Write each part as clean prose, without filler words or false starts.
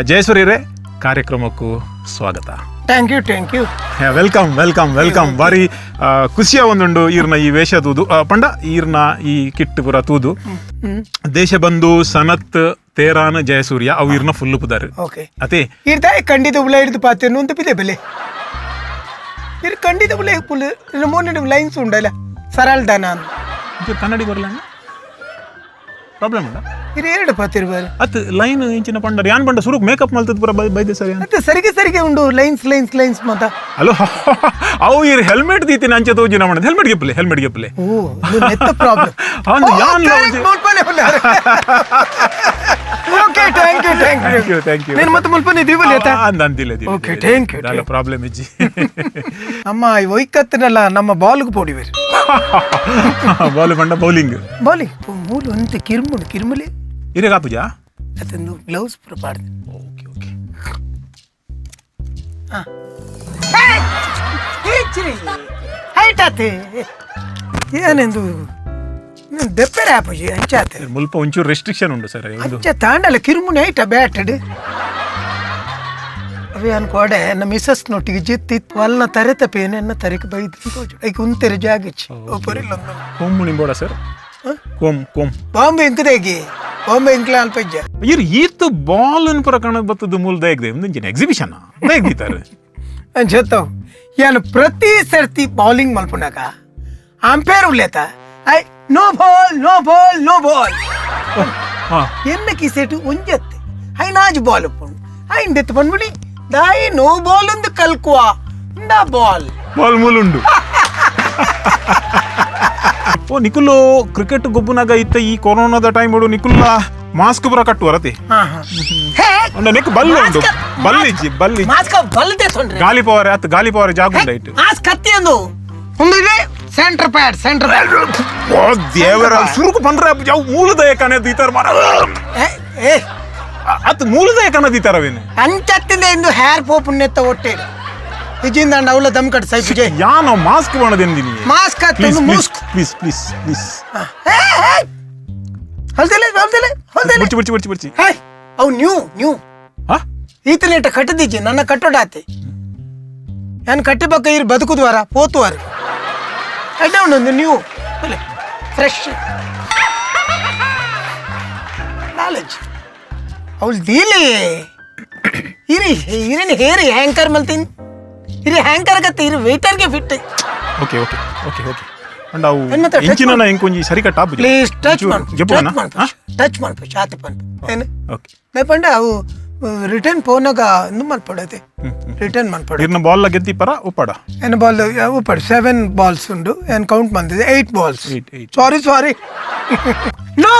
ಜಯಸೂರ್ಯರೇ, ಕಾರ್ಯಕ್ರಮಕ್ಕೂ ಸ್ವಾಗತ. Thank you. Welcome. ಬಾರಿ ಖುಷಿಯ ಒಂದುಂಡು ಈರ್ನ ಈ ವೇಷ ತೂದು ಪಂಡ ಈರ್ನ ಈ ಕಿಟ್ ಪುರ ತೂದು ದೇಶ ಬಂದು ಸನತ್ ತೇರಾನ್ ಜಯಸೂರ್ಯ ಅವು ಈರ್ನ ಫುಲ್ ಪುದಾರು. ಓಕೆ ಅದೇ ಇರ್ತಾ ಖಂಡಿತ ಉಳ್ಳ ಹಿಡಿದು ಪಾತೇನು ಅಂತ ಬಿದೆ ಬೆಲೆ ಇರ್ ಖಂಡಿತ ಉಳ್ಳ ಪುಲ್ ಮೂರು ಲೈನ್ಸ್ ಉಂಡಲ್ಲ ಸರಳ ದಾನ ಕನ್ನಡಿ ಬರಲ್ಲ ಪ್ರಾಬ್ಲಮ್ ಉಂಡ ಇದು ಎರಡು ಪಾತಿರ್ಬಾರು ಅತ್ ಲೈನ್ ಇಂಚಿನ ಪಂಡ ಯಾನ್ ಪಂಡ ಸುರುಕ್ ಮೇಕಪ್ ಮಲ್ತದ ಪುರ ಬೈದೆ ಸರಿ ಮತ್ತೆ ಸರಿಗೆ ಉಂಡು ಲೈನ್ಸ್ ಮಾತ ಅಲೋ ಅವು ಇರ್ ಹೆಲ್ಮೆಟ್ ದೀತಿನ ಅಂಚೆ ತೋಜಿನ ಮಾಡದ ಹೆಲ್ಮೆಟ್ ಗೆಪ್ಪಲೆ ಓ ನೆತ್ತ ಪ್ರಾಬ್ಲಮ್ ಅಂದು ಯಾನ್ ಓಕೆ ಥ್ಯಾಂಕ್ ಯು ನೀನು ಮತ್ತೆ ಮುಲ್ಪನೆ ದೀವಲಿ ಆಯ್ತಾ ಅಂದಿಲ್ಲ ಓಕೆ ಥ್ಯಾಂಕ್ ಯು ನಾನು ಪ್ರಾಬ್ಲಮ್ ಇಜ್ಜಿ ನಮ್ಮ ಒಯ್ಕತ್ತನಲ್ಲ ನಮ್ಮ ಬಾಲ್ಗೆ ಪೋಡಿವೆ ಬಾಲ್ ಪಂಡ ಬೌಲಿಂಗ್ ಮೂಲು ಅಂತ ಕಿರ್ಮುಲೆ ಇರೇಗಾ ಪೂಜಾ ಅದೊಂದು ಗ್ಲೌಸ್ ಪುರ ಪಾಡ್ದೆ. ಓಕೆ ಹೈಟ್ ಆತೆ ಏನೆಂದು ದೆಪ್ಪರೆ ಆಪುಜಿ ಅಂಚಾತೆ ಮುಲ್ಪ ಒಂಚೂರು ರೆಸ್ಟ್ರಿಕ್ಷನ್ ಉಂಟು ಸರ್ ಅಂಚ ತಾಂಡಲ್ಲ ಕಿರ್ಮುನೆ ಐಟ ಬ್ಯಾಟಡ್ ಅವೇ ಅನ್ಕೋಡೆ ನಮ್ಮ ಮಿಸಸ್ ನೊಟ್ಟಿಗೆ ಜಿತ್ತಿತ್ತು ವಲ್ನ ತರೆತ ಪೇನೆನ್ನ ತರೆಕ ಬೈದು ಐಕ ಉಂತೆರೆ ಜಾಗಿಚ್ಚಿ ಒಬ್ಬರಿಲ್ಲ ಕೋಮುನಿ ಬೋಡ ಸರ್ ಕೋಮ್ ಬಾಂಬೆ ಇಂಕದೇಗಿ ಬಾಂಬೆ ಇಂಕ್ಲ ಅಲ್ಪಜ್ಜ ಇರ್ ಈತ್ ಬಾಲ್ ಅನ್ ಪುರ ಕಣದ್ ಬತ್ತದ ಮೂಲ ದಯಗ್ದೆ ಒಂದಿಂಜಿನ ಎಕ್ಸಿಬಿಷನ್ ದಯಗ್ದಿತಾರೆ ಅಂಚತ್ತವ್ ಏನು ಪ್ರತಿ ಸರ್ತಿ ಬೌಲಿಂಗ್ ಮಲ್ಪುನಾಗ ಅಂಪೇರ್ ಉಳ್ಳೇತ ಐ ನೋ ಬಾಲ್ ಎನ್ನ ಕಿಸೆಟು ಒಂಜತ್ತೆ ಐನಾಜ್ ಬಾಲ್ ಉಪ್ಪುಂಡು ಐಂದೆತ್ತು ಬಂದ್ಬಿಡಿ ದಾಯಿ ನೋ ಬಾಲ್ ಒಂದು ಕಲ್ಕುವ ಇಂದ ಬಾಲ್ ಮೂಲುಂಡು ಓ ನಿಕುಲು ಕ್ರಿಕೆಟ್ ಗೊಬ್ಬುನಾಗ ಇತ್ತ ಈ ಕೊರೋನಾದ ಟೈಮ್ ಹೊಡು ನಿಕುಲ್ಲ ಮಾಸ್ಕ್ ಪುರ ಕಟ್ಟುವರತಿ ನೆಕ್ ಬಲ್ಲು ಉಂಡು ಬಲ್ಲಿ ಮಾಸ್ಕ್ ಬಲ್ದೆ ತೊಂದ್ರೆ ಗಾಲಿ ಪವರ್ ಜಾಗುಂಡ ಇಟ್ಟು ಮಾಸ್ಕ್ ಕತ್ತಿ ಅಂದು ಮುಂದಿದೆ ಸೆಂಟರ್ ಪ್ಯಾಡ್ ಓ ದೇವರ ಸುರುಕು ಬಂದ್ರೆ ಯಾವ ಮೂಲದಯ ಕಣೆ ದೀತಾರ ಮಾರ ಅತ್ ಮೂಲದಯ ಕಣ ದೀತಾರವೇನೆ ಅಂಚತ್ತಿಂದ ಇಂದು ಹೇರ್ ಪೋಪ್ ನೆತ್ತ ಹೊಟ್ಟೆ ಇಜಿಂದ ಅವಳ ದಮ್ ಕಟ್ ಸೈಪಿಗೆ ಯಾನೋ ಮಾಸ್ಕ್ ಮಾಡದೆಂದಿನಿ ಮಾಸ್ಕ್ ಹತ್ತು ಮುಸ್ಕ್ ಪ್ಲೀಸ್ ಹಲ್ದಲೆ ಬಿಡ್ಚಿ ಹಾಯ್ ಅವು ನ್ಯೂ ಈತನೇಟ ಕಟ್ಟದಿಜ್ಜಿ ನನ್ನ ಕಟ್ಟೋಡಾತೆ ನಾನು ಕಟ್ಟಿಬಕ್ಕ ಇರ್ ಬದುಕುದ್ವಾರ ಪೋತುವಾರ ಅಡ್ಡ ಉಂಡೊಂದು ನ್ಯೂ ಫ್ರೆಶ್ ನಾಲೆಜ್ ಅವಳು ದೀಲಿ ಇರಿನ ಹೇರಿ ಹ್ಯಾಂಕರ್ ಮಲ್ತೀನಿ ಇರಿ ಹ್ಯಾಂಕರ್ ಗತ್ತೆ ಇರಿ ವೇಟರ್ಗೆ ಫಿಟ್ ಓಕೆ ಅಂಡಾವು ಇಂಚಿನ ಎಂಕೊಂಜಿ ಸರಿ ಕಟ್ಟ ಪ್ಲೀಸ್ ಟಚ್ ಮಾಡ್ಪು ಶಾತಿ ಪಂಪು ಏನು ನೇ ಪಂಡ ಅವು ರಿಟರ್ನ್ ಪೋನಾಗ ಇನ್ನು ಮಲ್ಪಡತೆ ರಿಟರ್ನ್ ಮಲ್ಪಡ ಇರ್ನ ಬಾಲ್ ಗೆದ್ದಿ ಪರ ಉಪ್ಪಡ ಏನು ಬಾಲ್ ಉಪ್ಪಡ 7 ಬಾಲ್ಸ್ ಉಂಡು ಏನು ಕೌಂಟ್ ಬಂದಿದೆ 8 balls sorry no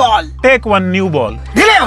ball take 1 new ball ದಿಲೆ